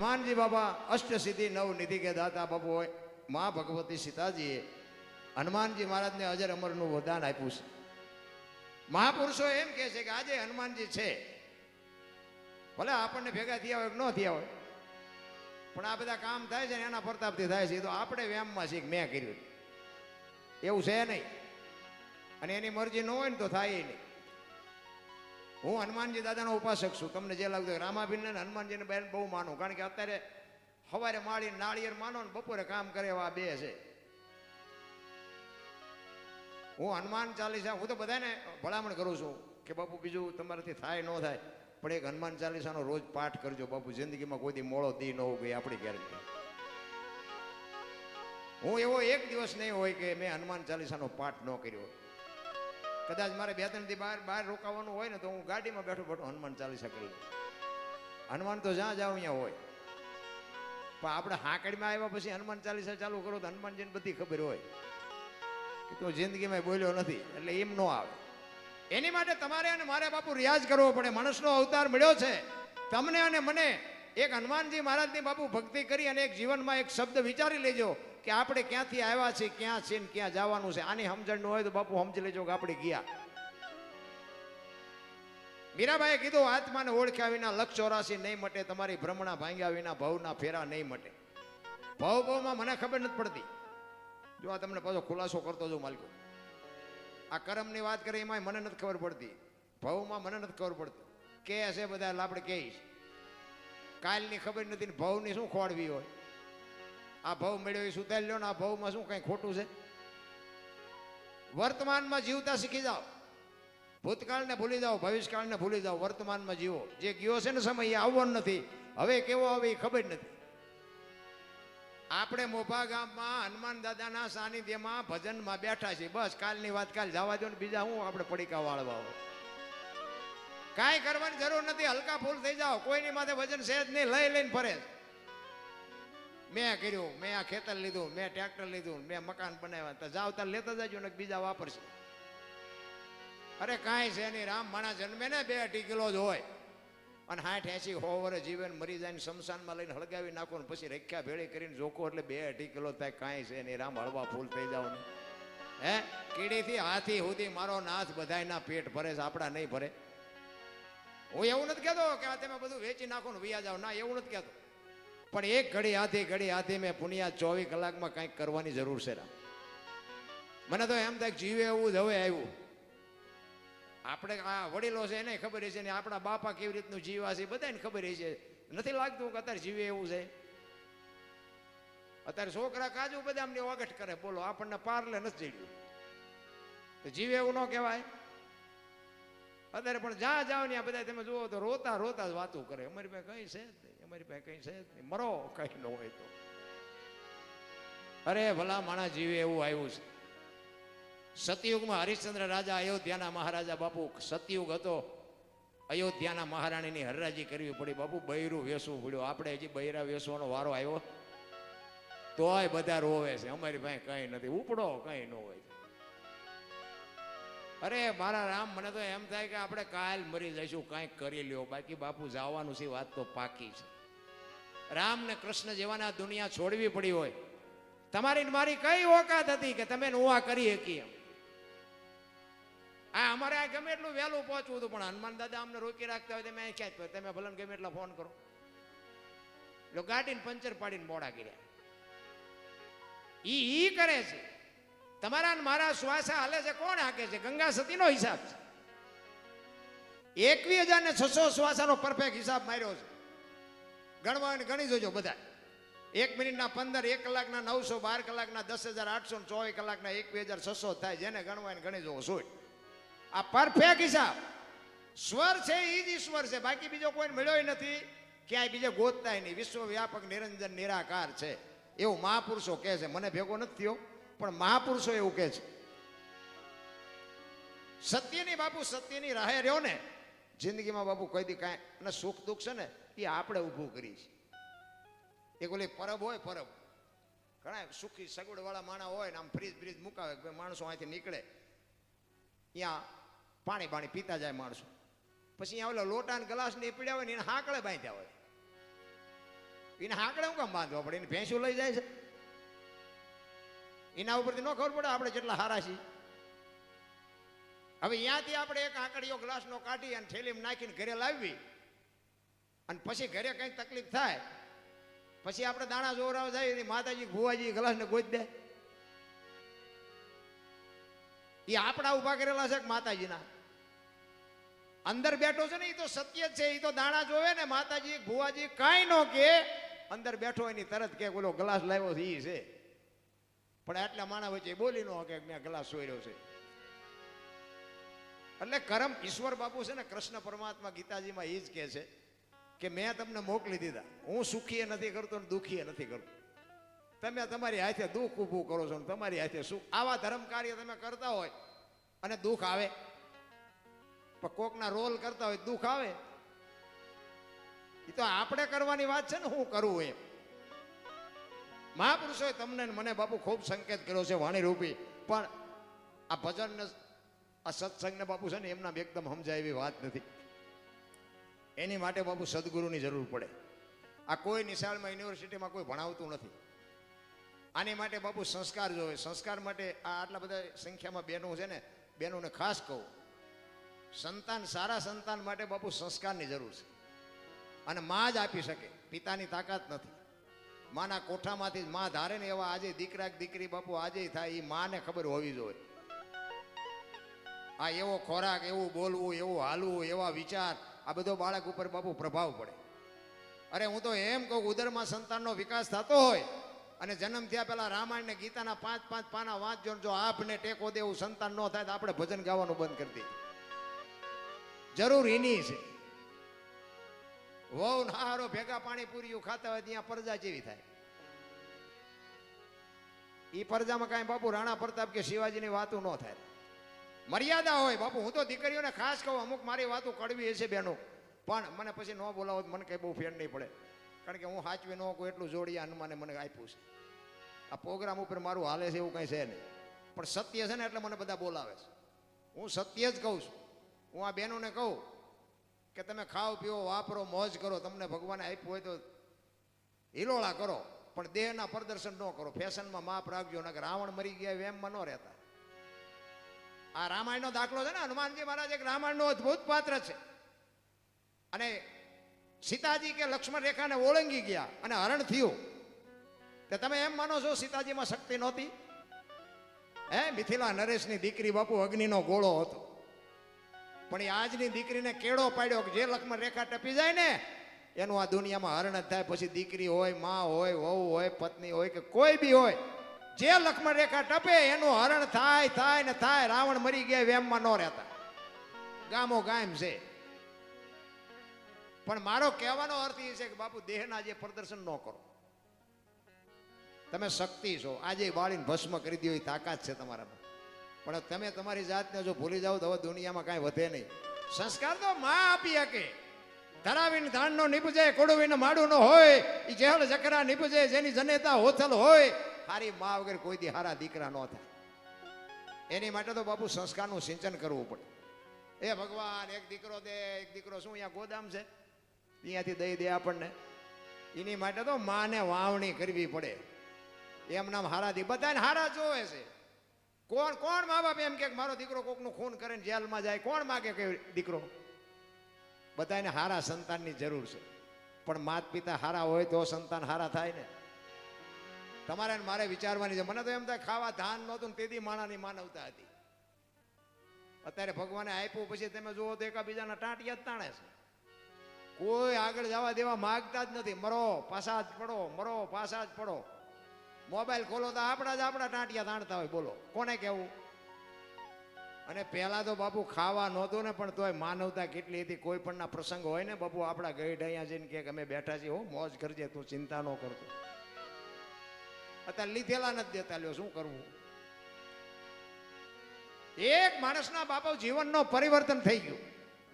હનુમાનજી બાબા અષ્ટસિદ્ધિ નવનિધિ કે દાતા બાપુ હોય મા ભગવતી સીતાજીએ હનુમાનજી મહારાજને અજર અમરનું વરદાન આપ્યું છે. મહાપુરુષો એમ કહે છે કે આજે હનુમાનજી છે, ભલે આપણને ભેગા થયા હોય કે ન થયા હોય, પણ આ બધા કામ થાય છે ને એના પ્રતાપથી થાય છે. તો આપણે વ્યામમાં છીએ કે મેં કર્યું એવું છે નહીં, અને એની મરજી ન હોય ને તો થાય નહીં. હું હનુમાનજી દાદાનો ઉપાસક છું. તમને જે લાગતું રામાભીન ને હનુમાનજીને બેન બહુ માનું, કારણ કે અત્યારે સવારે માળી નાળિયેર માનો ને બપોરે કામ કરે એવા બે છે. હું હનુમાન ચાલીસા હું તો બધાને ભલામણ કરું છું કે બાપુ બીજું તમારાથી થાય ન થાય, પણ એક હનુમાન ચાલીસાનો રોજ પાઠ કરજો બાપુ. જિંદગીમાં કોઈ દી મોડો દી ન હોવું ગઈ આપણી ગેરંટી. હું એવો એક દિવસ નહીં હોય કે મેં હનુમાન ચાલીસાનો પાઠ ન કર્યો. કદાચ મારે 2-3 દી બહાર રોકાવાનું હોય ને તો હું ગાડીમાં બેઠો બેઠો હનુમાન ચાલીસા કરી. હનુમાન તો જ્યાં જાવ અહીંયા હોય, પણ આપણે હાકડીમાં આવ્યા પછી હનુમાન ચાલીસા ચાલુ કરો તો હનુમાનજીને બધી ખબર હોય કે તો જિંદગીમાં બોલ્યો નથી, એટલે એમ ન આવે. એની માટે તમારે અને મારે બાપુ રિયાઝ કરવો પડે. માણસનો અવતાર મળ્યો છે તમને અને મને. એક હનુમાનજી મહારાજની બાપુ ભક્તિ કરી અને એક જીવનમાં એક શબ્દ વિચારી લેજો કે આપણે ક્યાંથી આવ્યા છીએ, ક્યાં છે ને ક્યાં જવાનું છે. આની સમજણ ન હોય તો બાપુ સમજી લેજો કે આપણે ગયા. મીરાબાઈએ કીધું આત્માને ઓળખ્યા વિના લક્ષ 84 નહીં મટે, તમારી ભ્રમણા ભાંગ્યા વિના ભવના ફેરા નહીં મટે. ભવમાં મને ખબર નથી પડતી. જો આ તમને પાછો ખુલાસો કરતો જો માલિકો, આ કર્મની વાત કરી એમાં મને નથી ખબર પડતી, ભવમાં મને નથી ખબર પડતી. કે હશે બધા આપણે કહીશ કાલની ખબર નથી ને ભવની શું ખોડવી હોય. આ ભવ મળ્યો એ સુધારી લો ને, આ ભવમાં શું કઈ ખોટું છે? વર્તમાનમાં જીવતા શીખી જાઓ. ભૂતકાળને ભૂલી જાઓ, ભવિષ્યકાળને ભૂલી જાઓ, વર્તમાનમાં જીવો. જે ગયો છે ને સમય એ આવવાનો નથી, હવે કેવો આવે એ ખબર નથી. આપણે મોભા ગામમાં હનુમાન દાદાના સાનિધ્યમાં ભજનમાં બેઠા છીએ. બસ કાલની વાત કાલ જવા દો ને, બીજા હું આપણે પડીકા વાળવા હોય. કાંઈ કરવાની જરૂર નથી, હલકા ફૂલ થઈ જાઓ. કોઈની માથે વજન સહેજ નહીં, લઈને ફરે. મેં કર્યું, મેં આ ખેતર લીધું, મેં ટ્રેક્ટર લીધું, મેં મકાન બનાવ્યા. તો જાવ તાર લેતા જજો ને બીજા વાપરશે. અરે કાંઈ છે નહીં. રામ માણા જન્મે ને 2-2.5 કિલો જ હોય, અને 60-80 વર્ષ જીવે મરી જાય ને શમશાનમાં લઈને હળગાવી નાખો ને પછી રખ્યા ભેળી કરીને જોકો એટલે 2-2.5 કિલો થાય. કાંઈ છે નહીં. રામ હળવા ફૂલ થઈ જાવ ને. હે કીડીથી હાથી સુધી મારો નાથ બધાયના પેટ ભરે છે, આપણા નહીં ભરે. હું એવું નથી કહેતો કે આ તમે બધું વેચી નાખો ને વૈયા જાવ, ના એવું નથી કહેતો. પણ એક ઘડી હાથી મેં પુનિયા 24 કલાકમાં કંઈક કરવાની જરૂર છે. રામ મને તો એમ થાય જીવે એવું જ હવે આવ્યું. આપણે આ વડીલો છે એને ખબર છે ને આપણા બાપા કેવી રીતનું જીવા છે બધાને ખબર છે. નથી લાગતું કે અત્યારે જીવે એવું છે? અત્યારે છોકરા કાજુ બદામની ઓગટ કરે, બોલો આપણને પાર્લે નથી જડ્યું તો જીવે એવું ન કહેવાય. અત્યારે પણ જ્યાં જાવ ને બધા તમે જુઓ તો રોતા રોતા જ વાતું કરે. અમારી પાસે કઈ છે જ નહીં, અમારી પાસે કઈ છે જ નહીં, મરો કઈ ન હોય તો. અરે ભલા માણસ જીવે એવું આવ્યું છે. સતયુગમાં હરિશ્ચંદ્ર રાજા, અયોધ્યાના મહારાજા બાપુ. સતયુગ હતો, અયોધ્યાના મહારાણીની હરરાજી કરવી પડી બાપુ. બૈરું વેસવું પડ્યું. આપણે હજી બૈરા વેસવાનો વારો આવ્યો તોય બધા રોવે છે અમારી પાસે કઈ નથી, ઉપડો કઈ ન હોય. અરે મારા રામ, મને તો એમ થાય કે આપણે કાલ મરી જઈશું, કાંઈક કરી લ્યો, બાકી બાપુ જવાનું છે વાત તો પાકી છે. રામ ને કૃષ્ણ જેવાના દુનિયા છોડવી પડી હોય. તમારી મારી કઈ ઓકાત હતી કે તમે નુવા કરી શકી? આ અમારે આ ગમે એટલું વહેલું પહોંચવું હતું, પણ હનુમાન દાદા અમને રોકી રાખતા હોય તમે ક્યાં જ તમે ભલે ગમે એટલા ફોન કરો. એટલે ગાડીને પંચર પાડીને મોડા કર્યા. ઈ કરે છે. તમારા મારા શ્વાસા હાલે છે કોણ હાકે છે? ગંગા સતીનો હિસાબ છે. 21,600 શ્વાસાનો પરફેક્ટ હિસાબ માર્યો છે. ગણવા ગણી જોજો બધા. 1 મિનિટના 15, 1 કલાકના 900, 12 કલાકના 10,800, 24 કલાકના 21,600 થાય. જેને ગણવાને ગણી જોવો શું આ પરફેક્ટ હિસાબ. સ્વર છે એ જ ઈશ્વર છે, બાકી બીજો કોઈ મળ્યો નથી, ક્યાંય બીજે ગોતતાય નહીં. વિશ્વવ્યાપક નિરંજન નિરાકાર છે એવું મહાપુરુષો કહે છે. મને ભેગો નથી થયો પણ મહાપુરુષો એવું કહે છે. સત્યની બાપુ, સત્યની રાહે રહ્યો ને જિંદગીમાં બાપુ કોઈ દી કાંઈ અને સુખ દુઃખ છે ને એ આપણે ઊભું કરી છે. એક ઓલી પરબ હોય, પરબ ઘણા સુખી સગવડ વાળા માણા હોય ને આમ ફ્રીજ મુકાવે, માણસો અહીંથી નીકળે ત્યાં પાણી પીતા જાય માણસો. પછી અહીંયા ઓલા લોટા ને ગ્લાસ ને પીડ્યા હોય ને એને હાકળે બાંધ્યા હોય. એને હાંકડે હું કામ બાંધવા પડે? એને ભેંસું લઈ જાય છે, એના ઉપરથી ન ખબર પડે આપણે કેટલા હારા છીએ. હવે અહીંયાથી આપણે એક આંકડીયો ગ્લાસનો કાઢી અને થેલીમાં નાખીને ઘરે લાવવી, અને પછી ઘરે કંઈક તકલીફ થાય પછી આપણે દાણા જોવરાવા જાય, માતાજી ભુવાજી ગ્લાસને ગોતી દે. એ આપણા ઉભા કરેલા છે કે માતાજીના? અંદર બેઠો છે ને એ તો સત્ય જ છે. એ તો દાણા જોવે ને, માતાજી ભુવાજી કાંઈ ન કે, અંદર બેઠો એની તરત કે ઓલો ગ્લાસ લાવ્યો છે એ છે. પણ આટલા માણા વચ્ચે બોલી ન કે મેં ગ્લાસ સોર્યો છે. એટલે કરમ ઈશ્વર બાપુ છે ને, કૃષ્ણ પરમાત્મા ગીતાજીમાં એ જ કહે છે કે મેં તમને મોકલી દીધા, હું સુખી નથી કરતો ને દુઃખી નથી કરતો. તમે તમારી હાથે દુઃખ ઊભું કરો છો ને તમારી હાથે સુખ. આવા ધર્મ કાર્ય તમે કરતા હોય અને દુઃખ આવે, પણ કોકના રોલ કરતા હોય દુઃખ આવે, એ તો આપણે કરવાની વાત છે ને, હું કરવું એમ. મહાપુરુષોએ તમને મને બાપુ ખૂબ સંકેત કર્યો છે વાણી રૂપી, પણ આ ભજન ને આ સત્સંગને બાપુ છે ને એમના એકદમ સમજાય એવી વાત નથી. એની માટે બાપુ સદગુરુની જરૂર પડે. આ કોઈ નિશાળમાં યુનિવર્સિટીમાં કોઈ ભણાવતું નથી. આની માટે બાપુ સંસ્કાર જોવે. સંસ્કાર માટે આ આટલા બધા સંખ્યામાં બહેનો છે ને, બહેનોને ખાસ કહું, સંતાન સારા સંતાન માટે બાપુ સંસ્કારની જરૂર છે. અને માં જ આપી શકે, પિતાની તાકાત નથી. માના કોઠામાંથી જ માં ધારે ને એવા આજે દીકરા દીકરી બાપુ આજે થાય, એ માને ખબર હોવી જોઈએ. આ એવો ખોરાક, એવું બોલવું, એવું હાલવું, એવા વિચાર, આ બધો બાળક ઉપર બાપુ પ્રભાવ પડે. અરે હું તો એમ કહું, ઉદરમાં સંતાનનો વિકાસ થતો હોય અને જન્મ થયા પહેલા રામાયણ ને ગીતાના 5-5 પાના વાંચજો, જો આપને ટેકો દેવું સંતાન ન થાય તો આપણે ભજન ગાવાનું બંધ કરી દઈએ. જરૂર એની છે. વહુ નારો ભેગા પાણીપુરીઓ ખાતા હોય ત્યાં પરજા જેવી થાય. એ પરજામાં કાંઈ બાપુ રાણા પ્રતાપ કે શિવાજીની વાતો ન થાય. મર્યાદા હોય બાપુ. હું તો દીકરીઓને ખાસ કહું, અમુક મારી વાતો કડવી હશે બેનો, પણ મને પછી ન બોલાવો મને કઈ બહુ ફેર નહીં પડે, કારણ કે હું સાચવી ન કહું એટલું જોડિયા હનુમાને મને આપ્યું છે. આ પ્રોગ્રામ ઉપર મારું હાલે છે એવું કંઈ છે નહીં, પણ સત્ય છે ને એટલે મને બધા બોલાવે છે. હું સત્ય જ કહું છું. હું આ બહેનોને કહું કે તમે ખાઓ પીઓ વાપરો મોજ કરો, તમને ભગવાને આપ્યું હોય તો હિલોળા કરો, પણ દેહના પ્રદર્શન ન કરો. ફેશનમાં માપ રાખજો, નકર રાવણ મરી ગયા એમમાં ન રહેતા. આ રામાયણનો દાખલો છે ને, હનુમાનજી મહારાજ એક રામાયણનો અદભુત પાત્ર છે. અને સીતાજી કે લક્ષ્મણ રેખાને ઓળંગી ગયા અને હરણ થયું, તો તમે એમ માનો છો સીતાજીમાં શક્તિ નહોતી? મિથિલા નરેશની દીકરી બાપુ અગ્નિનો ગોળો હતો, પણ એ આજની દીકરીને કેળો પાડ્યો કે જે લક્ષ્મણ રેખા ટપી જાય ને એનું આ દુનિયામાં હરણ જ થાય. પછી દીકરી હોય, માં હોય, વહુ હોય, પત્ની હોય કે કોઈ બી હોય, જે લક્ષ્મણ રેખા ટપે એનું હરણ થાય થાય ને થાય. રાવણ મરી ગયા વેમમાં ન રહેતા, ગામો ગામ છે. પણ મારો કહેવાનો અર્થ એ છે કે બાપુ દેહના જે પ્રદર્શન ન કરો. તમે શક્તિ છો, આજે બાળીને ભસ્મ કરી દો એ તાકાત છે તમારામાં, પણ તમે તમારી જાતને જો ભૂલી જાઓ તો હવે દુનિયામાં કાંઈ વધે નહીં. સંસ્કાર તો માં આપી શકે. ધરાવીને ધાન નો નીપજે, કોડવીને માડું ન હોય, એ જેહળ જકરા નીપજે, જેની જનેતા હોથલ હોય. હારી માં વગર કોઈ દી હારા દીકરા ન થાય. એની માટે તો બાપુ સંસ્કારનું સિંચન કરવું પડે. એ ભગવાન એક દીકરો દે, એક દીકરો શું અહીંયા ગોદામ છે અહીંયાથી દઈ દે આપણને. એની માટે તો માને વાવણી કરવી પડે. એમ નામ હારા દી બધાને હારા જોવે છે. કોણ કોણ મા બાપ એમ કે મારો દીકરો કોકનું ખૂન કરીને જેલમાં જાય? કોણ માગે કે દીકરો? બધાને હારા સંતાનની જરૂર છે, પણ માત પિતા હારા હોય તો સંતાન હારા થાય ને. તમારે મારે વિચારવાની છે. મને તો એમ થાય ખાવા ધાન નહોતું તેથી માણાની માનવતા હતી. અત્યારે ભગવાને આપ્યું પછી તમે જુઓ તો એકાબીજાના ટાંટિયા જ તાણે છે. કોઈ આગળ જવા દેવા માગતા જ નથી. મરો પાછા જ પડો, મરો પાછા જ પડો. મોબાઈલ ખોલો તો આપણા ટાંટિયા તાણતા હોય. બોલો કોને કેવું? અને પહેલા તો બાપુ ખાવા નહોતું ને, પણ તોય માનવતા કેટલી હતી. કોઈ પણના પ્રસંગ હોય ને બાપુ, આપણા ગઈઢ અહીંયા જઈને કે અમે બેઠા છીએ, હો મોજ કરજે, તું ચિંતા ન કરતો. અત્યારે લીધેલા નથી દેતા. લ્યો શું કરવું? એક માણસના બાપા જીવનનો પરિવર્તન થઈ ગયું.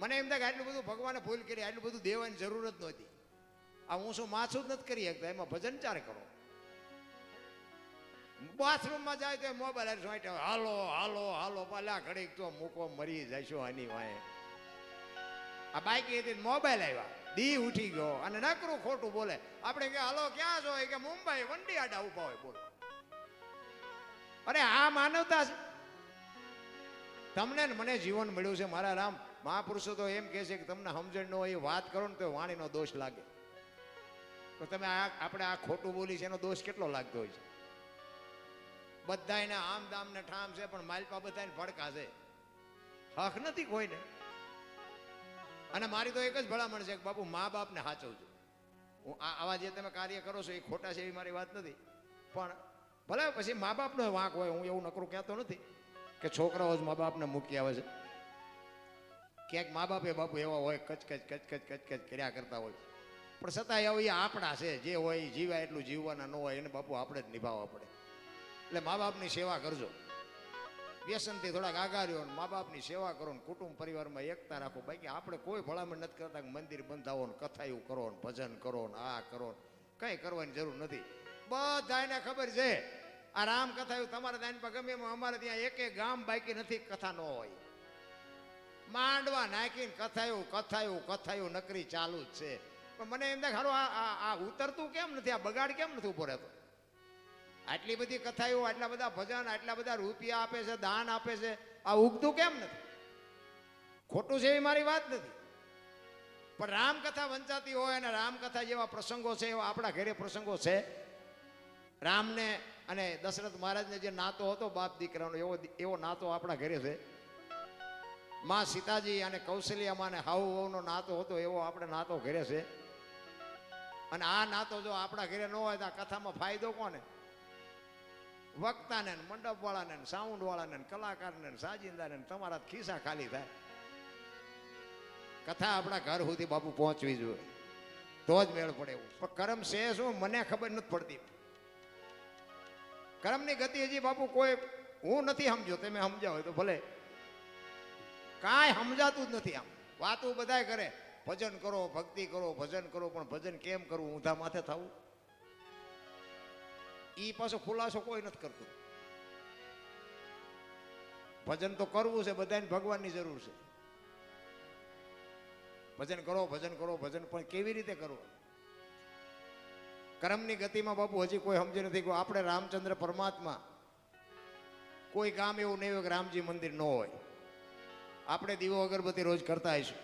મને એમ થાય કે આટલું બધું ભગવાને ભૂલ કરી, આટલું બધું દેવાની જરૂર જ નહોતી. આ હું શું માછું જ નથી કરી શકતા, એમાં ભજન ચાર કરો. બાથરૂમમાં જાય તો મોબાઈલ હાલો હાલો હાલો, પાલા ઘડીક તો મૂકો, મરી જશો આની વાય. આ બાઈક હતી મોબાઈલ આવ્યા, દી ઉઠી ગયો અને નકરું ખોટું બોલે. આપણે કે હાલો ક્યાં છો? કે મુંબઈ વંડી આડા ઉભા હોય. બોલો, અરે આ માનવતા છે. તમને ને મને જીવન મળ્યું છે મારા રામ. મહાપુરુષો તો એમ કહે છે કે તમને સમજણ ન હોય એ વાત કરો ને તો વાણીનો દોષ લાગે. તો તમે આપણે આ ખોટું બોલી છે એનો દોષ કેટલો લાગતો હોય છે? બધા એને આમ દામ ને ઠામ છે પણ માલપા બધાને ભડકા છે. હક નથી કોઈને. અને મારી તો એક જ ભલામણ છે કે બાપુ મા બાપને સાચવજો. હું આવા જે તમે કાર્ય કરો છો એ ખોટા છે એવી મારી વાત નથી, પણ ભલે પછી મા બાપનો વાંક હોય. હું એવું નકરું કહેતો નથી કે છોકરાઓ જ મા બાપને મૂકી આવે છે. ક્યાંક મા બાપે બાપુ એવા હોય કચકચ કર્યા કરતા હોય, પણ છતાંય એ આપણા છે. જે હોય એ જીવાય એટલું જીવવાના ન હોય એને બાપુ આપણે જ નિભાવવા પડે. એટલે મા બાપની સેવા કરજો. વ્યસનથી થોડાક આગાર્યો મા બાપની સેવા કરો ને કુટુંબ પરિવારમાં એકતા રાખો. બાકી આપણે કોઈ ભલામણ નથી કરતા કે મંદિર બંધાવો ને કથાયું કરો ને ભજન કરો ને આ કરો ને કંઈ કરવાની જરૂર નથી. બધાને ખબર છે આ રામ કથાયું તમારે ત્યાં પર ગમે એમાં અમારે ત્યાં એક ગામ બાકી નથી કથા ન હોય. માંડવા નાખીને કથાયું નકરી ચાલુ જ છે. પણ મને એમ થાય ખરું આ ઉતરતું કેમ નથી? આ બગાડ કેમ નથી ઉભો રહેતો? આટલી બધી કથાઓ, આટલા બધા ભજન, આટલા બધા રૂપિયા આપે છે, દાન આપે છે, આ ઉગતું કેમ નથી? ખોટું છે એવી મારી વાત નથી, પણ રામકથા વંચાતી હોય અને રામકથા જેવા પ્રસંગો છે એવા આપણા ઘરે પ્રસંગો છે. રામને અને દશરથ મહારાજને જે નાતો હતો બાપ દીકરાનો એવો નાતો આપણા ઘરે છે. માં સીતાજી અને કૌશલ્યામાં અને હાઉ વહુનો નાતો હતો એવો આપણે નાતો ઘરે છે. અને આ નાતો જો આપણા ઘરે ન હોય તો આ કથામાં ફાયદો કોને? વક્તાને, મંડપ વાળાને, સાઉન્ડ વાળાને, કલાકારને, સાજિંદાને, તમારા ખિસ્સા ખાલી થાય. કથા આપણા ઘર સુધી બાપુ પહોંચવી જોઈએ તો જ મેળ પડે. એવું પણ કરમ છે શું મને ખબર નથી પડતી. કર્મની ગતિ હજી બાપુ કોઈ હું નથી સમજો. તમે સમજ્યા હોય તો ભલે, કાંઈ સમજાતું જ નથી. આમ વાતું બધાય કરે, ભજન કરો, ભક્તિ કરો, ભજન કરો, પણ ભજન કેમ કરવું? ઊંધા માથે થવું ઈ પાછો ખુલાસો કોઈ નથી કરતું. ભજન તો કરવું છે, બધાને ભગવાનની જરૂર છે. ભજન કરો, ભજન પણ કેવી રીતે કરવું? કર્મની ગતિમાં બાપુ હજી કોઈ સમજે નથી કે આપણે રામચંદ્ર પરમાત્મા કોઈ ગામ એવું નહીં હોય કે રામજી મંદિર ન હોય. આપણે દીવો અગરબત્તી રોજ કરતા આવીશું.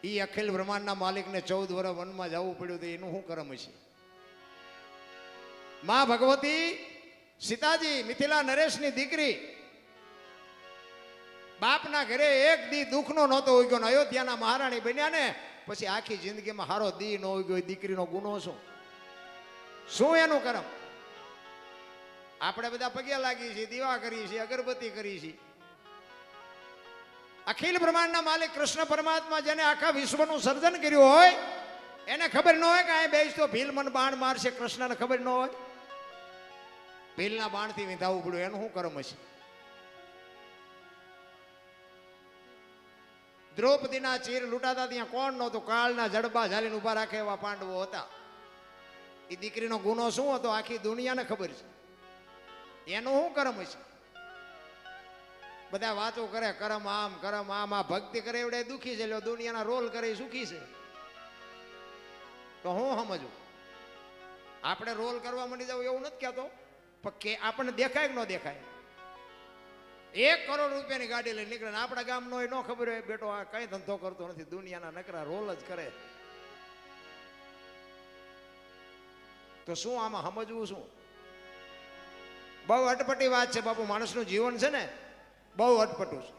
એ અખિલ બ્રહ્માંડના માલિકને 14 વર્ષ વનમાં જવું પડ્યું તો એનું શું કર્મ છે? માં ભગવતી સીતાજી મિથિલા નરેશની દીકરી બાપના ઘરે એક દી દુઃખનો નહોતો ઉગ્યો ને અયોધ્યાના મહારાણી બન્યા ને પછી આખી જિંદગીમાં હારો દી ન ઉગ્યો. દીકરીનો ગુનો શું એનું કર્મ? આપણે બધા પગે લાગી છીએ, દીવા કરીએ છીએ, અગરબત્તી કરીએ છીએ. અખિલ બ્રહ્માંડના માલિક કૃષ્ણ પરમાત્મા જેને આખા વિશ્વનું સર્જન કર્યું હોય એને ખબર ન હોય કે આ બેસ તો ભીલ મન બાણ મારશે. કૃષ્ણને ખબર ન હોય ભીલના બાણથી વિંધાવવું પડ્યું. એનું શું કર્મ હશે? દ્રૌપદીના ચીર લૂંટાતા ત્યાં કોણ નહોતું? કાળના જડબા ઝાલીને ઉભા રાખે એવા પાંડવો હતા. એ દીકરીનો ગુનો શું હતો આખી દુનિયાને ખબર છે. એનું શું કર્મ હશે? બધા વાતો કરે કરમ આમ આ ભક્તિ કરે એવડે દુખી છે, દુનિયાના રોલ કરે સુખી છે. તો હું સમજવું? આપણે રોલ કરવા માંડી જવું એવું નથી કહેતો, પણ કે આપણને દેખાય કે ન દેખાય? 1 કરોડ રૂપિયાની ગાડી લઈને નીકળે, આપણા ગામનો હોય ન ખબર હોય બેટો આ કઈ ધંધો કરતો નથી, દુનિયાના નકરા રોલ જ કરે. તો શું આમાં સમજવું? શું બહુ અટપટી વાત છે બાપુ. માણસનું જીવન છે ને બહુ અટપટું છે,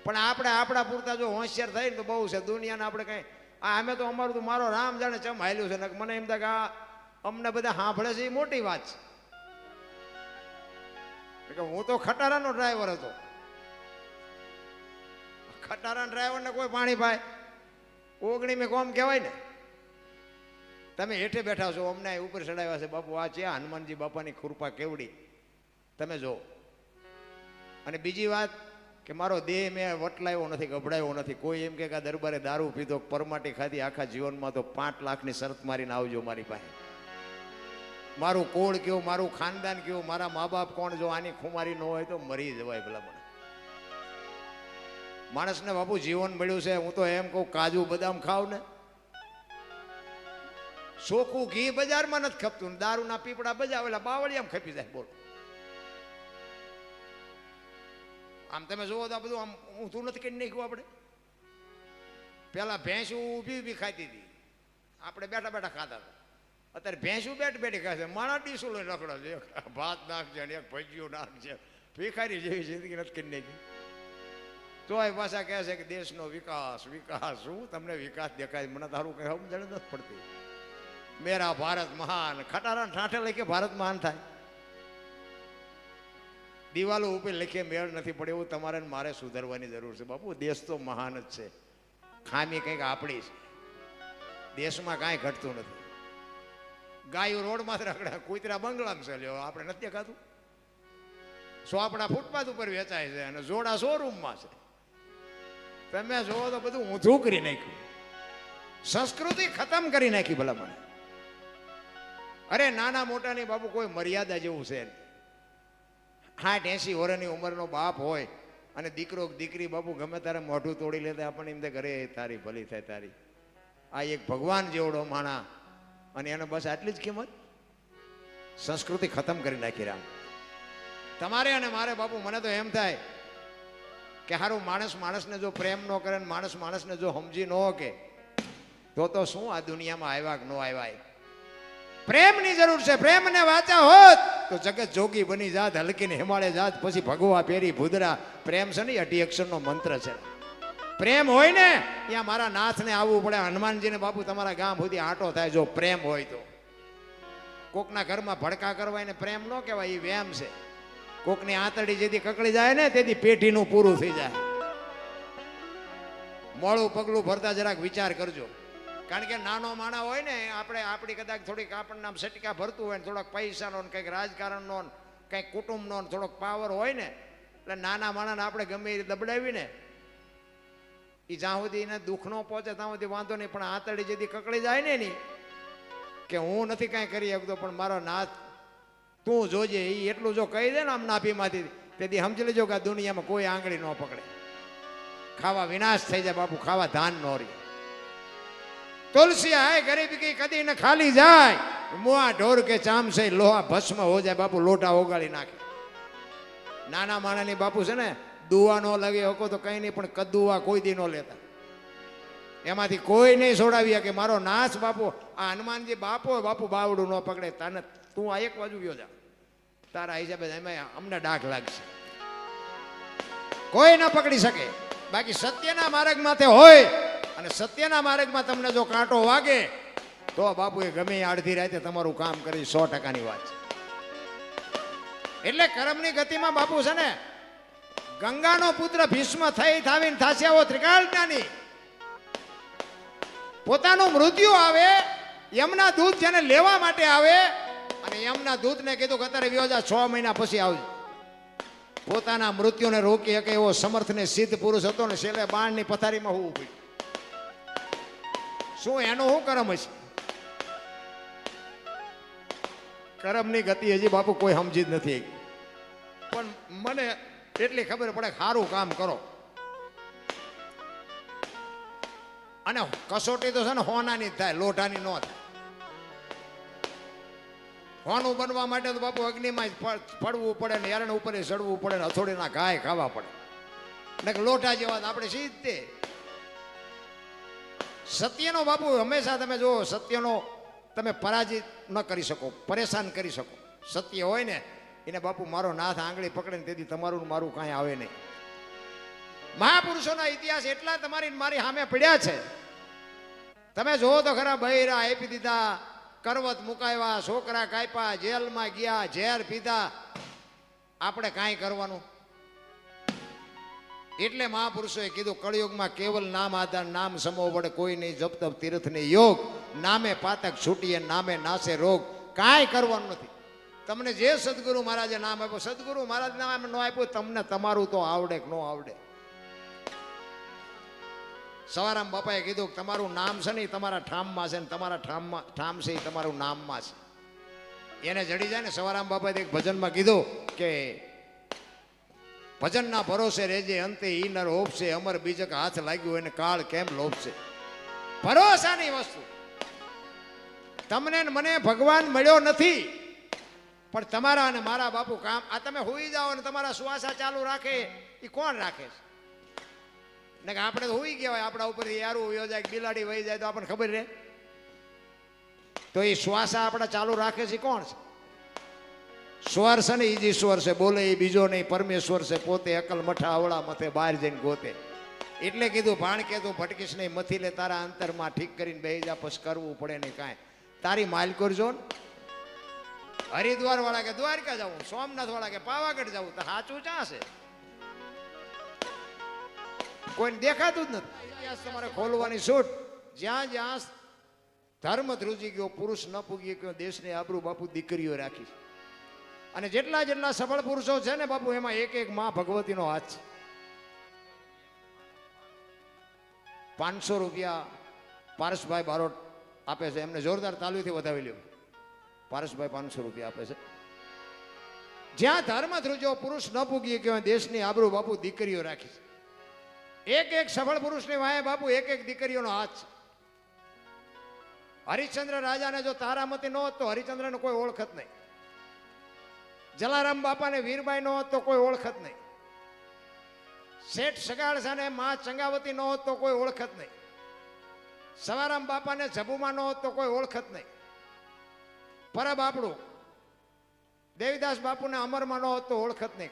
પણ આપણે આપણા પૂરતા જો હોશિયાર થાય ને તો બહુ છે. દુનિયાને આપણે કઈ અમે તો અમારું તો મારો રામ જાણે ચમ હાલ્યું છે ને મને એમ થાય કે આ અમને બધા સાંભળે છે એ મોટી વાત છે. હું તો ખટારાનો ડ્રાઈવર હતો. ખટારા ડ્રાઈવરને કોઈ પાણી પાય ઓગણી મેં કોમ કહેવાય ને. તમે હેઠે બેઠા છો, અમને ઉપર ચડાવ્યા છે બાપુ. આ છે હનુમાનજી બાપાની કૃપા કેવડી તમે જો. અને બીજી વાત કે મારો દેહ મેં વટલાયો નથી, ગભડાયો નથી. કોઈ એમ કે દરબારે દારૂ પીધો, પરમાટી ખાધી આખા જીવનમાં તો 5 લાખની શરત મારીને આવજો મારી પાસે. મારું કોળ કેવું, મારું ખાનદાન કેવું, મારા મા બાપ કોણ, જો આની ખુમારી ન હોય તો મરી જવાય ભલા મને. માણસને બાપુ જીવન મળ્યું છે, હું તો એમ કહું કાજુ બદામ ખાવ ને, ચોખ્ખું ઘી બજારમાં નથી ખપતું, દારૂના પીપડા બજાવેલા બાવળિયામાં ખપી જાય. બોલો, આમ તમે જોવો તો આ બધું આમ ઊંધું નથી કરી નાખ્યું. આપણે પેલા ભેંસું ઊભી ઊભી ખાતી હતી, આપણે બેઠા બેઠા ખાતા હતા. અત્યારે ભેંસું બેઠ બેઠી ખાય છે, માણા ડીશું લઈને રખડો છે, એક ભાત નાખશે ને એક ભજીયું નાખશે. ભિખારી જેવી જિંદગી નથી કરી નાખી. તો એ પાછા કહે છે કે દેશનો વિકાસ વિકાસ. શું તમને વિકાસ દેખાય? મને તારું કઈ સમજણ નથી પડતી. મેરા ભારત મહાન, ખટારા ઠાઠે લખે ભારત મહાન થાય. દિવાલો ઉપર લખે મેળ નથી પડે. એવું તમારે મારે સુધારવાની જરૂર છે બાપુ. દેશ તો મહાન જ છે, ખામી કંઈક આપણી છે. દેશમાં કાંઈ ઘટતું નથી. ગાયો રોડમાં રખડે, કૂતરા બંગલામાં છે, લ્યો આપણે નથી દેખાતું. સોપડા ફૂટપાથ ઉપર વેચાય છે અને જોડા શોરૂમમાં છે. તમે જોવો તો બધું ઊંધું કરી નાખ્યું, સંસ્કૃતિ ખતમ કરી નાખી ભલા મને. અરે નાના મોટાની બાપુ કોઈ મર્યાદા જેવું છે. 60-80 વર્ષની ઉંમરનો બાપ હોય અને દીકરો દીકરી બાપુ ગમે તારે મોઢું તોડી લેતા આપણને એમ થાય ઘરે તારી ભલી થાય તારી. આ એક ભગવાન જેવડો માણા અને એને બસ આટલી જ કિંમત. સંસ્કૃતિ ખતમ કરી નાખી રામ. તમારે અને મારે બાપુ મને તો એમ થાય કે હારું માણસ માણસને જો પ્રેમ ન કરે ને માણસ માણસને જો સમજી ન કે તો શું આ દુનિયામાં આવ્યા કે ન આવ્યા. પ્રેમની જરૂર છે. પ્રેમને વાંચા હોત તો જગત જોગી બની જાત, હલકીને હિમાલય જાત, પછી ભગવા પેરી ભૂદરા. પ્રેમ છે ને 80 અક્ષરનો મંત્ર છે. પ્રેમ હોય ને ત્યાં મારા નાથને આવવું પડે. હનુમાનજીને બાપુ તમારા ગામ સુધી આટો થાય જો પ્રેમ હોય તો. કોકના ઘરમાં ભડકા કરવા એને પ્રેમ ન કહેવાય, એ વ્યામ છે. કોકની આંતરડી જેથી કકડી જાય ને તેથી પેઢીનું પૂરું થઈ જાય. મોડું પગલું ભરતા જરાક વિચાર કરજો. કારણ કે નાનો માણા હોય ને, આપણી કદાચ થોડીક આપણને આમ સટકા ભરતું હોય ને, થોડોક પૈસાનો ને કંઈક રાજકારણનો ને કંઈક કુટુંબનો ને થોડોક પાવર હોય ને, એટલે નાના માણાને આપણે ગમે એ દબડાવીને એ જ્યાં સુધી એને દુઃખ ન પહોંચે ત્યાં સુધી વાંધો નહીં. પણ આંતરડી જેથી કકડી જાય ને એની કે હું નથી કાંઈ કરી શકતો પણ મારો નાથ તું જોજે, એ એટલું જો કહી દે ને આમ નાભીમાંથી, તેથી સમજી લેજો કે આ દુનિયામાં કોઈ આંગળી ન પકડે. ખાવા વિનાશ થઈ જાય બાપુ, ખાવા ધાન ન રહી. તુલસી હાય ગરીબી કી કદી ને ખાલી જાય, મુઆ ઢોર કે ચામ છે લોહા ભસ્મ હો જાય. બાપુ લોટા ઓગાળી નાખે. નાના માણાની બાપુ છે ને દુવા ન લાગે હકો તો કઈ નહીં, પણ કદુવા કોઈ દી ન લેતા. એમાંથી કોઈ નહીં છોડાવી કે મારો નાશ બાપુ. આ હનુમાનજી બાપુ બાપુ બાવડું ન પકડે. તને તું આ એક બાજુ ગયો જા, તારા હિસાબે એમાં અમને ડાઘ લાગશે. કોઈ ન પકડી શકે. બાકી સત્યના માર્ગ માથે હોય અને સત્યના માર્ગમાં તમને જો કાંટો વાગે તો બાપુ એ ગમે અડધી રાતે તમારું કામ કરી 100%ની વાત છે. એટલે કર્મની ગતિમાં બાપુ છે ને, ગંગાનો પુત્ર ભીષ્મ થઈ થાવીને થાશે આવો ત્રિકાળ જ્ઞાની. પોતાનું મૃત્યુ આવે, યમના દૂત જેને લેવા માટે આવે અને યમના દૂતને કીધું કે અત્યારે વ્યોજા 6 મહિના પછી આવજો. પોતાના મૃત્યુને રોકી શકે એવો સમર્થ ને સિદ્ધ પુરુષ હતો ને, છેલ્લે બાણની પથારીમાં હોવું પડ્યું. શું એનું શું કર્મ હશે? કર્મની ગતિ હજી બાપુ કોઈ સમજી જ નથી. પણ મને એટલી ખબર પડે સારું કામ કરો અને કસોટી તો છે ને હોનાની જ થાય, લોઢાની ન થાય. હોનું બનવા માટે તો બાપુ અગ્નિમાં પડવું પડે ને, એરણ ઉપર ચડવું પડે ને, હથોડીના ઘાય ખાવા પડે ને. લોઢા જેવા આપણે સીધે સત્યનો બાપુ હંમેશા તમે જો સત્યનો તમે પરાજિત ન કરી શકો, પરેશાન કરી શકો. સત્ય હોય ને એને બાપુ મારો નાથ આંગળી પકડે ને તેથી તમારું મારું કાંઈ આવે નહીં. મહાપુરુષોના ઇતિહાસ એટલા તમારી મારી સામે પડ્યા છે. તમે જોવો તો ખરા, બૈરા આપી દીધા, કરવત મુકાવ્યા, છોકરા કાપ્યા, જેલમાં ગયા, ઝેર પીધા. આપણે કાંઈ કરવાનું. એટલે મહાપુરુષોએ કીધું કળિયુગમાં કેવલ નામ આધાર, નામ સમો વડે કોઈ નહીં, જપ તપ તીર્થ ને યોગ, નામે પાતક છૂટીએ નામે નાશે રોગ. કાંઈ કરવાનું નથી. તમને જે સદગુરુ મહારાજે નામ આપ્યું, સદગુરુ મહારાજ નામ ન આપ્યું, તમને તમારું તો આવડે કે ન આવડે. સવારામ બાપાએ કીધું કે તમારું નામ છે ને તમારા ઠામમાં છે ને, તમારા ઠામ છે એ તમારું નામમાં છે. એને જડી જાય ને, સવારામ બાપાએ એક ભજનમાં કીધું કે ભજનના ભરોસે રહેજે અંતે ઈ નર ઓપશે અમર બીજક હાથ લાગ્યું એને કાળ કેમ લોપશે. ભરોસાની વસ્તુ. તમને ને મને ભગવાન મળ્યો નથી, પણ તમારા અને મારા બાપુ કામ. આ તમે હોઈ જાઓ અને તમારા શ્વાસા ચાલુ રાખે એ કોણ રાખે છે? ને કે આપણે તો હોઈ ગયા હોય, આપણા ઉપરથી યારું વયો જાય, બિલાડી વહી જાય તો આપણને ખબર રહે? તો એ શ્વાસા આપણા ચાલુ રાખે છે કોણ છે? સ્વર છે ને એ જ ઈશ્વર છે, બોલે એ બીજો નહીં, પરમેશ્વર છે પોતે, અકલ મઠા અવળા મથે બહાર જઈને ગોતે. એટલે કીધું ભાણ કે તું ભટકીશ નહીં, મથી લે તારા અંતરમાં ઠીક કરીને બેહી જા, પછી કરવું પડે નહીં કાંઈ. તારી માલ કરજો ને. હરિદ્વાર વાળા કે દ્વારકા જવું, સોમનાથ વાળા કે પાવાગઢ જવું, તો સાચું ક્યાં છે? કોઈને દેખાતું જ નથી. તમારે ખોલવાની છૂટ. જ્યાં જ્યાં ધર્મ ધ્રુજી ગયો, પુરુષ ન પૂગી ગયો, દેશને આબરૂ બાપુ દીકરીઓ રાખી. અને જેટલા જેટલા સફળ પુરુષો છે ને બાપુ, એમાં એક એક માં ભગવતીનો હાથ છે. 500 રૂપિયા પારસભાઈ બારોટ આપે છે, એમને જોરદાર તાલીથી વધાવી લ્યો. પારસભાઈ 500 રૂપિયા આપે છે. જ્યાં ધર્મ ધ્રુજો, પુરુષ ન પૂગી ગયો, દેશની આબરૂ બાપુ દીકરીઓ રાખી છે. એક એક સફળ પુરુષની વાહે બાપુ એક એક દીકરીઓનો હાથ છે. હરિશ્ચંદ્ર રાજાને જો તારામતી ન હોત તો હરિશ્ચંદ્રને કોઈ ઓળખત નહીં. જલારામ બાપાને વીરબાઈ ન હોત તો કોઈ ઓળખત નહીં. શેઠ સગાળસાને માં ચંગાવતી ન હોત તો કોઈ ઓળખત નહીં. સવારામ બાપાને જબુમાં ન હોત તો કોઈ ઓળખત નહીં. પરબ આપણું દેવીદાસ બાપુને અમરમાં ન હોત તો ઓળખત નહીં.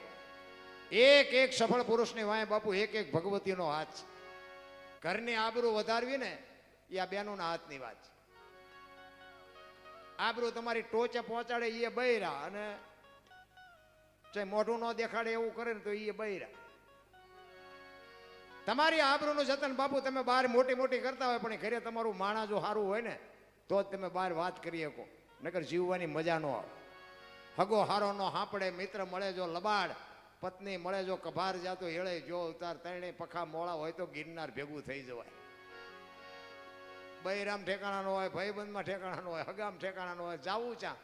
એક એક સફળ પુરુષની વાંહે બાપુ એક એક ભગવતીનો હાથ છે. ઘરની આબરૂ વધારવી ને એ આ બેનોના હાથની વાત છે. આબરૂ તમારી ટોચે પહોંચાડે એ બૈરા, અને ચાહે મોઢું ન દેખાડે એવું કરે ને તો એ બૈરા. તમારી આબરૂનું જતન બાપુ તમે બહાર મોટી મોટી કરતા હોય, પણ ઘરે તમારું માણા જો સારું હોય ને તો જ તમે બહાર વાત કરી શકો, નકર જીવવાની મજા ન આવે. હગો હારો નો હાંપડે, મિત્ર મળે જો લબાડ, પત્ની મળે જો કભાર જાતો હેળે, જો ઉતાર ત્રણે પખા મોળા હોય તો ગિરનાર ભેગું થઈ જવાય. બૈરામ ઠેકાણા નો હોય, ભાઈબંધમાં ઠેકાણા નો હોય, હગામ ઠેકાણા નો હોય, જાવું ચા.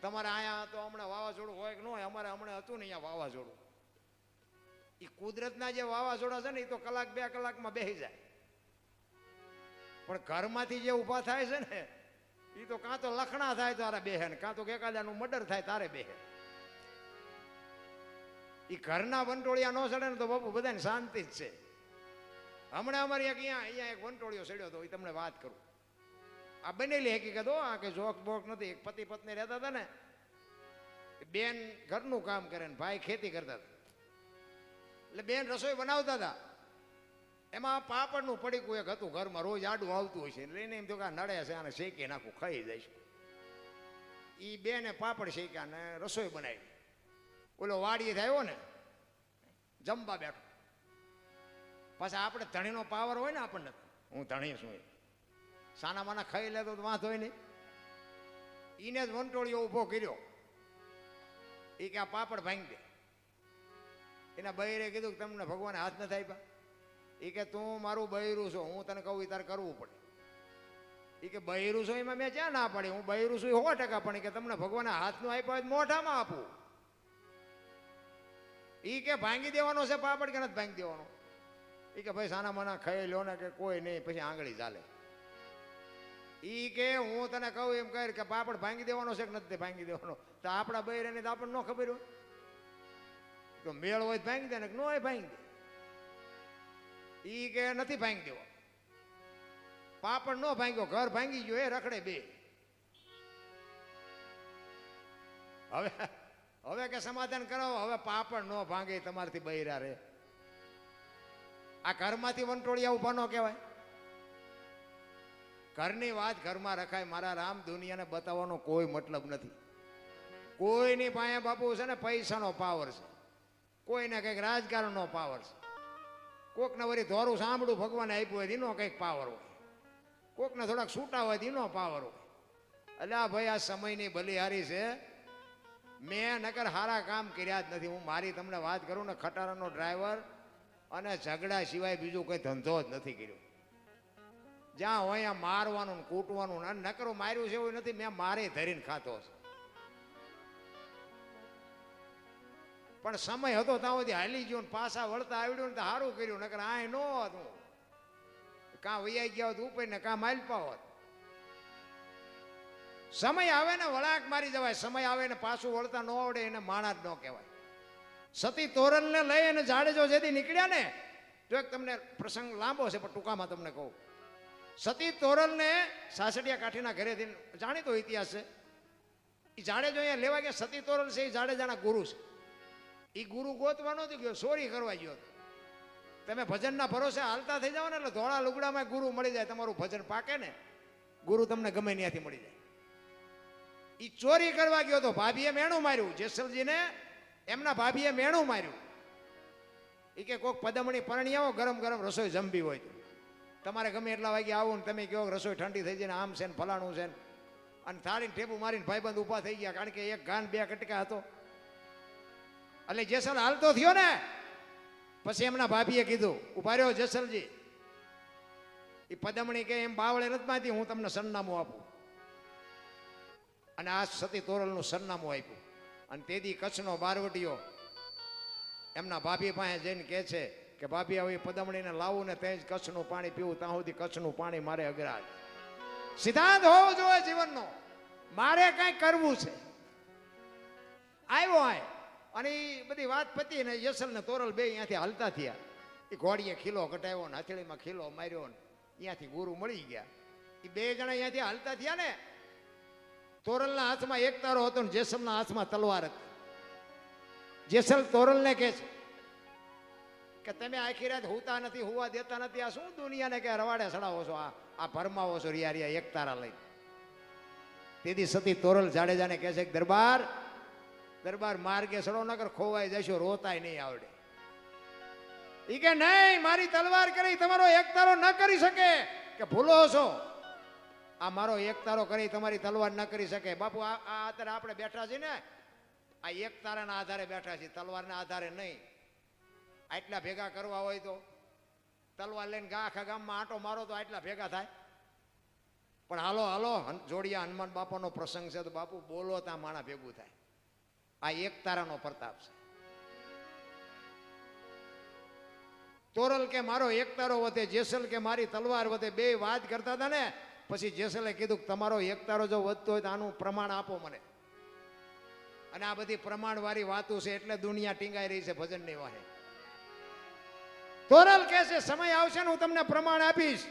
તમારે અહીંયા તો હમણાં વાવાઝોડું હોય કે ન હોય? અમારે હમણાં હતું ને અહીંયા વાવાઝોડું. એ કુદરતના જે વાવાઝોડા છે ને એ તો કલાક બે કલાકમાં બેસી જાય, પણ ઘરમાંથી જે ઊભા થાય છે ને એ તો કાં તો લખણા થાય તારે બેહે, ને કાં તો એકાદાનું મર્ડર થાય તારે બેહે. એ ઘરના વંટોળિયા ન ચડે ને તો બાપુ બધાને શાંતિ જ છે. હમણાં અમારી અહીંયા એક વંટોળિયો ચડ્યો હતો, એ તમને વાત કરું. આ બનેલી હકીકત હો, આ કે જોક બોક નથી. એક પતિ પત્ની રહેતા હતા ને, બેન ઘરનું કામ કરે ને ભાઈ ખેતી કરતા હતા. એટલે બેન રસોઈ બનાવતા હતા, એમાં પાપડનું પડીકું એક હતું ઘરમાં, રોજ આડું આવતું હોય છે. લઈને એમ તો કે નડે છે, આને શેકી નાખું, ખાઈ જઈશ. એ બેને પાપડ શેક્યા ને રસોઈ બનાવી. ઓલો વાડીએ આવ્યો ને જમવા બેઠો. પાછા આપણે ધણીનો પાવર હોય ને આપણને, હું ધણી છું, સાના માના ખાઈ લેતો વાંધો હોય નહીં. એને જ વંટોળિયો ઊભો કર્યો. એ કે આ પાપડ ભાંગી દે. એના બૈરે કીધું કે તમને ભગવાને હાથ નથી આપ્યા? એ કે તું મારું બૈરું છો, હું તને કહું તારે કરવું પડે. એ કે બૈરું છો એમાં મેં ક્યાં ના પાડી? હું બૈરું છું 100%, પણ કે તમને ભગવાને હાથનું આપ્યા હોય મોઢામાં આપું. એ કે ભાંગી દેવાનો છે પાપડ કે નથી ભાંગી દેવાનો? એ કે ભાઈ સાના માના ખાઈ લો ને કે કોઈ નહીં, પછી આંગળી ચાલે. એ કે હું તને કહું એમ કહે કે પાપડ ભાંગી દેવાનો છે કે નથી ભાંગી દેવાનો? તો આપણા બૈરાને તો આપણને ન ખબર હોય. તો મેળ હોય ભાંગી દે ને ન હોય ભાંગી દે. એ કે નથી ભાંગી દેવો. પાપડ ન ભાંગ્યો, ઘર ભાંગી ગયો, એ રખડે બે. હવે કે સમાધાન કરાવો, હવે પાપડ ન ભાંગે તમારથી બૈરા રે. આ ઘરમાંથી વંટોળિયા ઉભા ન કહેવાય? ઘરની વાત ઘરમાં રખાય. મારા રામ, દુનિયાને બતાવવાનો કોઈ મતલબ નથી. કોઈની પાસે બાપુ છે ને પૈસાનો પાવર છે, કોઈને કંઈક રાજકારણનો પાવર છે, કોકને વળી ધોરું સાંભળું ભગવાને આપ્યું હોય એનો કંઈક પાવર હોય, કોકને થોડાક છૂટા હોય એનો પાવર હોય. એટલે આ ભાઈ આ સમયની બલિહારી છે. મેં નકર સારા કામ કર્યા જ નથી. હું મારી તમને વાત કરું ને, ખટારાનો ડ્રાઈવર અને ઝઘડા સિવાય બીજું કોઈ ધંધો જ નથી કર્યો. જ્યાં હોય ત્યાં મારવાનું ને કૂટવાનું, અને નકરું માર્યું છે એવું નથી, મેં મારે ધરીને ખાતો છે. પણ સમય હતો ત્યાં સુધી હાલી ગયો ને પાછા વળતા આવડ્યું ને તો સારું કર્યું, નકર આ ન હતું. કાં વૈયા ગયા હોત ઉપર ને કાં માલપા હોત. સમય આવે ને વળાક મારી જવાય, સમય આવે ને પાછું વળતા ન આવડે એને માણા જ ન કહેવાય. સતી તોરલને લઈ અને જાડેજો જેથી નીકળ્યા ને, જો એક તમને પ્રસંગ લાંબો છે પણ ટૂંકામાં તમને કહું. સતી તોરલને સાસડિયા કાઠીના ઘરેથી જાણીતો ઇતિહાસ છે. એ જાડેજો અહીંયા લેવા ગયા. સતી તોરલ છે એ જાડેજાના ગુરુ છે. એ ગુરુ ગોતવા નહોતું ગયો, ચોરી કરવા ગયો. તમે ભજનના ભરોસે હાલતા થઈ જાઓ ને એટલે ધોળા લુગડામાં ગુરુ મળી જાય, તમારું ભજન પાકે ને ગુરુ તમને ગમે ત્યાંથી મળી જાય. એ ચોરી કરવા ગયો તો ભાભીએ મેણું માર્યું. જેસલજીને એમના ભાભીએ મેણું માર્યું. એ કે કોઈક પદમણી પરણી આવો, ગરમ ગરમ રસોઈ જમવી હોય તો તમારે ગમે એટલા વાગે આવો ને તમે કહો રસોઈ ઠંડી થઈ જાય ને આમ છે ને ફલાણું છે ને, અને થાળીને ઠેપું મારીને ભાઈબંધ ઊભા થઈ ગયા. કારણ કે એક ગાન બે કટકા હતો. એટલે જેસલ હાલતો થયો ને પછી એમના ભાભીએ કીધું, ઉભા રહ્યો જેસલજી, એ પદમણી કે એમ બાવળે નથી માંથી, હું તમને સરનામું આપું. અને આ સતી તોરલનું સરનામું આપ્યું. અને તેથી કચ્છનો બારવટીયો એમના ભાભી પાસે જઈને કહે છે કે ભાભી હવે પદમણીને લાવું ને ત્યાં જ કચ્છનું પાણી પીવું, ત્યાં સુધી કચ્છનું પાણી મારે અઘરા. સિદ્ધાંત હોવો જોઈએ જીવનનો, મારે કંઈ કરવું છે. આવ્યો આય અને એ બધી વાત પતી ને જેસલ ને તોરલ બે અહીંયાથી હાલતા થયા. એ ઘોડીએ ખીલો કટાવ્યો ને હથેળીમાં ખીલો માર્યો ને અહીંયાથી ગુરુ મળી ગયા. એ બે જણા અહીંયાથી હાલતા થયા ને, તોરલના હાથમાં એક તારો હતો ને જેસલના હાથમાં તલવાર હતી. જેસલ તોરલને કહે છે કે તમે આખી રાત હુતા નથી, હુવા દેતા નથી, આ શું દુનિયાને કે રવાડે ચડાવો છો, આ ભરમાવો છો રિયા રિયા એક તારા લઈ. તેથી સતી તોરલ જાડેજાને કહે છે કે દરબાર દરબાર માર્ગે સડો નગર ખોવાઈ જશો, રોતાય નહીં આવડે. એ કે નહીં, મારી તલવાર કરી તમારો એક તારો ન કરી શકે, કે ભૂલો છો, આ મારો એક તારો કરી તમારી તલવાર ન કરી શકે. બાપુ આ અત્યારે આપણે બેઠા છીએ ને આ એક તારાના આધારે બેઠા છીએ, તલવારના આધારે નહીં. આટલા ભેગા કરવા હોય તો તલવાર લઈને આખા ગામમાં આંટો મારો તો આટલા ભેગા થાય. પણ હાલો હાલો જોડિયા હનુમાન બાપાનો પ્રસંગ છે તો બાપુ બોલો ત્યાં માણા ભેગું થાય. આ એક તારાનો પ્રતાપ છે. તોરલ કે મારો એક તારો વધે, જેસલ કે મારી તલવાર વધે. બે વાત કરતા હતા ને પછી જેસલે કીધું કે તમારો એક તારો જો વધતો હોય તો આનું પ્રમાણ આપો મને. અને આ બધી પ્રમાણ વાળી વાતો છે એટલે દુનિયા ટીંગાઈ રહી છે ભજનની વાહે. તોરલ કહે છે સમય આવશે ને હું તમને પ્રમાણ આપીશ.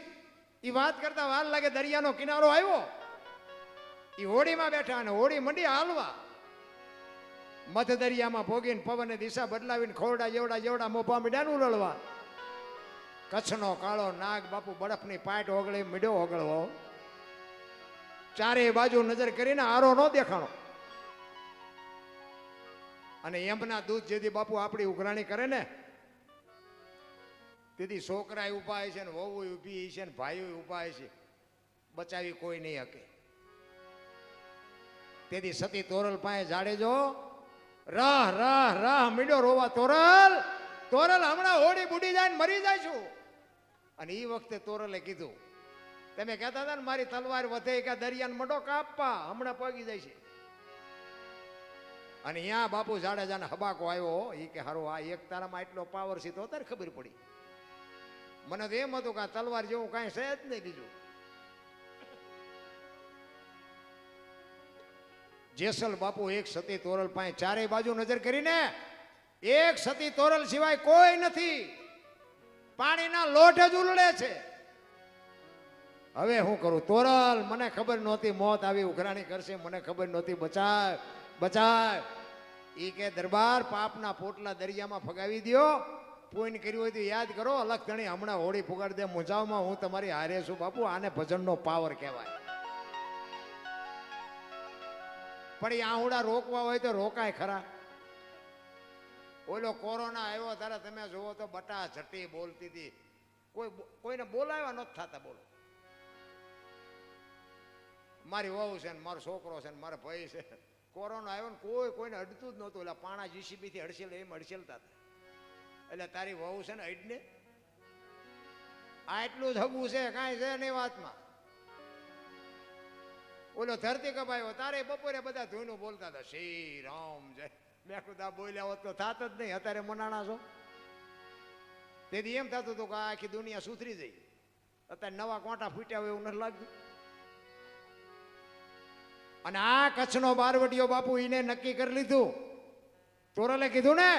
એ વાત કરતા વાર લાગે, દરિયાનો કિનારો આવ્યો. એ હોડીમાં બેઠા અને હોડી મંડી હાલવા. મધ દરિયામાં ભોગીને પવને દિશા બદલાવીને ખોરડા જેવડા જેવડા મોભા મીડાનું લડવા. કચ્છનો કાળો નાગ બાપુ બરફની પાટ ઓગળી મીડ્યો ઓગળવો. ચારે બાજુ નજર કરીને આરો ન દેખાણો. અને એમના દૂધ જેથી બાપુ આપણી ઉઘરાણી કરે ને તેથી છોકરા ઉભા છે ને વહુ ઉભી છે ને ભાઈઓ ઉભા છે, બચાવી કોઈ નહીં શકે. તેથી સતી તોરલ પાસે જાડેજો રાહ રાહ રાહ મીડ્યો રોવા. તોરલ તોરલ હમણાં હોડી બુડી જાય ને મરી જાય છું. અને એ વખતે તોરલે કીધું, તમે કહેતા હતા ને મારી તલવાર વધે કે દરિયાને મડો કાપવા, હમણાં પગી જાય છે. અને અહીંયા બાપુ જાડેજાને હબાકો આવ્યો. એ કે હારો આ એક તારામાં એટલો પાવર છે તો અત્યારે ખબર પડી. મને તો એમ હતું કે આ તલવાર જેવું કાંઈ છે જ નહીં બીજું. જેસલ બાપુ એક સતી તોરલ પાસે ચારેય બાજુ નજર કરીને, એક સતી તોરલ સિવાય કોઈ નથી, પાણીના લોટ જ ઉલળે છે. હવે હું કરું? તોરલ મને ખબર નહોતી મોત આવી ઉઘરાણી કરશે, મને ખબર નહોતી, બચાવ બચાવ. ઈ કે દરબાર પાપના પોટલા દરિયામાં ફગાવી દો, પુણ્ય કર્યું હોય તો યાદ કરો. અલગ ધણી હમણાં હોળી ફુગાડી દે મુંજાવમાં, હું તમારી હારે છું બાપુ. આને ભજનનો પાવર કહેવાય. પણ એ આહુડા રોકવા હોય તો રોકાય ખરા. ઓલો કોરોના આવ્યો ત્યારે તમે જુઓ તો બટા ઝટી બોલતી હતી, કોઈને બોલાવ્યા નથી થતા. બોલો, મારી વહુ છે ને મારો છોકરો છે ને મારા ભાઈ છે. કોરોના આવ્યો ને કોઈને અડતું જ નહોતું. એટલે પાણા જીસીબી થી હડસેલ એમ હડસેલતા હતા. એટલે તારી વહુ છે ને અડને આટલું જ હગું છે, કાંઈ છે નહીં વાતમાં. ઓલો ધરતી કપાયો તારે બપોરે બધા ધોઈનું બોલતા હતા, શ્રી રામ જય. મેં કીધું આ બોલ્યા હોત તો થાત જ નહીં, અત્યારે મનાણા છો. તેથી એમ થતું હતું કે આ આખી દુનિયા સુધરી જઈ. અત્યારે નવા કોંટા ફૂટ્યા હોય એવું નથી લાગતું. અને આ કચ્છનો બારવટીયો બાપુ એને નક્કી કરી લીધું. તોરલે કીધું ને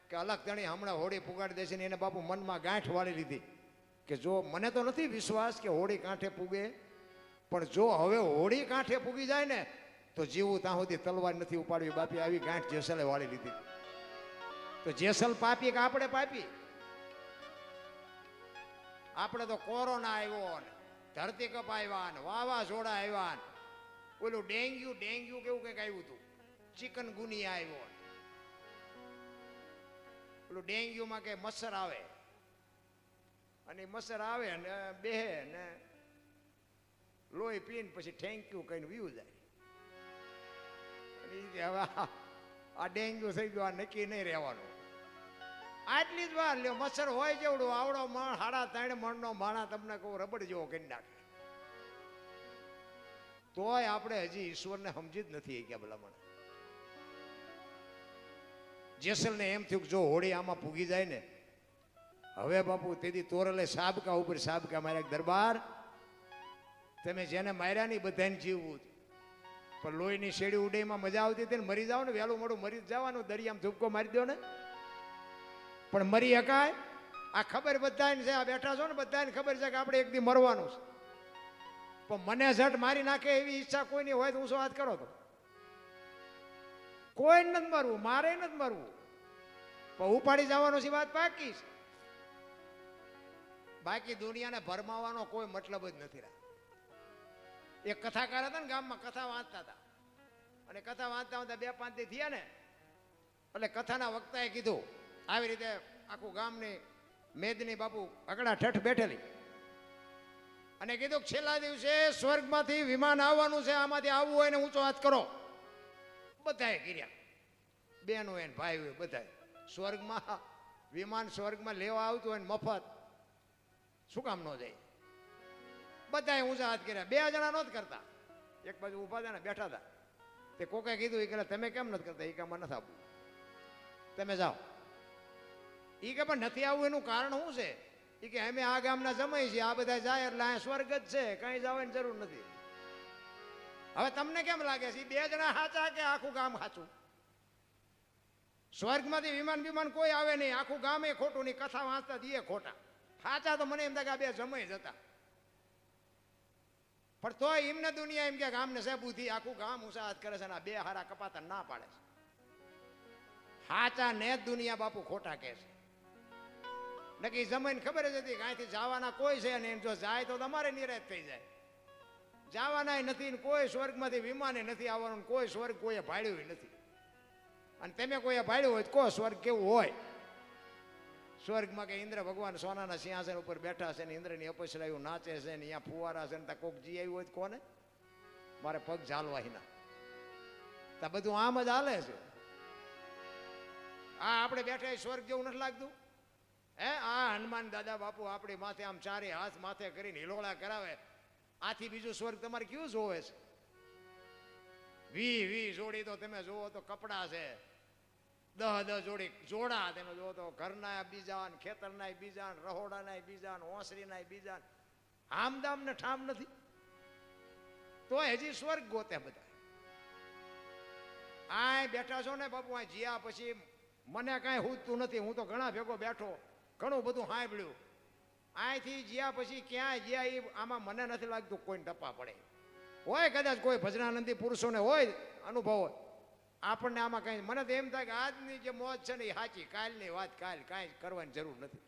કે અલગ તણી હમણાં હોળી પુગાડી દેશે ને એને બાપુ મનમાં ગાંઠ વાળી લીધી કે જો મને તો નથી વિશ્વાસ કે હોળી કાંઠે પૂગે, પણ જો હવે હોળી કાંઠે પૂગી જાય ને તો જીવું ત્યાં સુધી તલવાર નથી ઉપાડવી. બાપી આવી ગાંઠ જેસલે વાળી લીધી. તો જેસલ પાપી કે આપણે પાપી? આપણે તો કોરોના આવ્યો ને ધરતીકંપ આવ્યા ને વાવાઝોડા આવ્યા ને ઓલું ડેન્ગ્યુ કેવું કંઈક આવ્યું હતું, ચિકન ગુનિયા આવ્યો. ઓલું ડેન્ગ્યુમાં કે મચ્છર આવે અને મચ્છર આવે ને બેહે ને લોહી પીને પછી થેન્ક યુ કહીને વીવું જાય. અને હવે આ ડેન્ગ્યુ થઈ ગયો, આ નક્કી નહીં રહેવાનું. આટલી જ વાર લ્યો, મચ્છર હોય જેવડું આવડો મણ 3.5 મણનો માણા તમને કહું રબડ જેવો કરી નાખે. તોય આપણે હજી ઈશ્વરને સમજી જ નથી કે ભલામણ. જેસલને એમ થયું કે જો હોળી આમાં પૂગી જાય ને હવે બાપુ તેથી તોરલે સાબકા ઉપર સાબકા માર્યા. દરબાર તમે જેને માર્યા નહીં બધાને જીવવું, પણ લોહીની શેડી ઉડેમાં મજા આવતી હતી ને મરી જાવ ને વહેલું મોડું મરી જ જવાનું. દરિયામાં ધૂપકો મારી દો ને પણ મરી શકાય? આ ખબર બધાને છે, આ બેઠા છો ને બધાને ખબર છે કે આપણે એક દી મરવાનું છે. પણ મને ઝટ મારી નાખે એવી ઈચ્છા કોઈની હોય તો ઊંચો હાથ કરો. તો કોઈ નથી મરવું, મારે નથી મરવું, પણ ઉપાડી જવાનો છે વાત પાકી છે. બાકી દુનિયાને ભરમાવાનો કોઈ મતલબ જ નથી રહ્યા. એક કથાકાર હતા ને ગામમાં, કથા વાંચતા હતા અને કથા વાંચતા વાંચતા 2-5 દી થયા ને એટલે કથાના વક્તાએ કીધું આવી રીતે આખું ગામની મેદની બાપુ અકડા ઠઠ બેઠેલી અને કીધું કે છેલ્લા દિવસે સ્વર્ગમાંથી વિમાન આવવાનું છે, આમાંથી આવવું હોય ને ઊંચો હાથ કરો. બધાએ કર્યા, બહેનો એને ભાઈઓ બધાએ. સ્વર્ગમાં વિમાન સ્વર્ગમાં લેવા આવતું હોય ને મફત, શું કામ ન જાય? બધાએ ઊંચા હાથ કર્યા. 2 જણા નહોત કરતા, એક બાજુ ઊભા હતા ને બેઠા હતા. તે કોકે કીધું એ કે તમે કેમ નથી કરતા? એ કામમાં નથી આવવું, તમે જાઓ. એ કે પણ નથી આવવું એનું કારણ શું છે? એ કે અમે આ ગામના જમાઈ છીએ, આ બધા જાય એટલે અહીંયા સ્વર્ગ જ છે, કઈ જવાની જરૂર નથી. હવે તમને કેમ લાગે છે 2 જણા સાચા કે આખું ગામ સાચું? સ્વર્ગમાંથી વિમાન કોઈ આવે નહીં, આખું ગામ એ ખોટું નહીં, કથા વાંચતા દીએ ખોટા. સાચા તો મને એમ થાય કે આ 2 જમાઈ જ હતા. પણ તોય એમને દુનિયા એમ કે ગામને છે બુદ્ધિ, આખું ગામ ઊંચા હાથ કરે છે અને આ 2 હારા કપાતા ના પાડે છે. સાચા ને જ દુનિયા બાપુ ખોટા કહે છે. નક્કી જમાઈને ખબર જ હતી કે અહીંથી જવાના કોઈ છે ને, જો જાય તો તમારે નિરાશ થઈ જાય. જવાના નથી ને કોઈ સ્વર્ગમાંથી વિમાને નથી આવવાનું, કોઈ સ્વર્ગ કોઈએ ભાડ્યું નથી. અને તમે કોઈએ ભાડ્યું હોય તો કહો સ્વર્ગ કેવું હોય? સ્વર્ગમાં કે ઇન્દ્ર ભગવાન સોનાના સિંહાસન ઉપર બેઠા છે ને ઇન્દ્રની અપસરાયું નાચે છે ને અહીંયા ફુવારા છે ને ત્યાં કોક જી આવ્યું હોય તો કોને મારે પગ ઝાલવાહીના તા બધું આમ જ હાલે છે. આ આપણે બેઠા સ્વર્ગ જેવું નથી લાગતું? હે, આ હનુમાન દાદા બાપુ આપણી માથે આમ 4 હાથ માથે કરીને હિલોળા કરાવે, આથી બીજું સ્વર્ગ તમારે કેવું જોવે છે? 20 જોડી તો તમે જુઓ તો કપડા છે, 10 જોડી જોડા તમે જુઓ તો ઘરના બીજા ને ખેતરના બીજા ને રહોડાના બીજા ને ઓસરીના બીજા. આમદામ ને ઠામ નથી તો હજી સ્વર્ગ ગોતે બધા. આ બેઠા છો ને બાપુ, આ જીયા પછી મને કાંઈ હૂજતું નથી. હું તો ઘણા ભેગો બેઠો, ઘણું બધું સાંભળ્યું. અહીંથી જ્યાં પછી ક્યાં જ્યાં એ આમાં મને નથી લાગતું કોઈને ટપા પડે. હોય કદાચ કોઈ ભજનાનંદી પુરુષોને હોય અનુભવ હોય, આપણને આમાં કાંઈ મને તો એમ થાય કે આજની જે મોજ છે ને એ સાચી, કાલની વાત કાલ, કાંઈ કરવાની જરૂર નથી.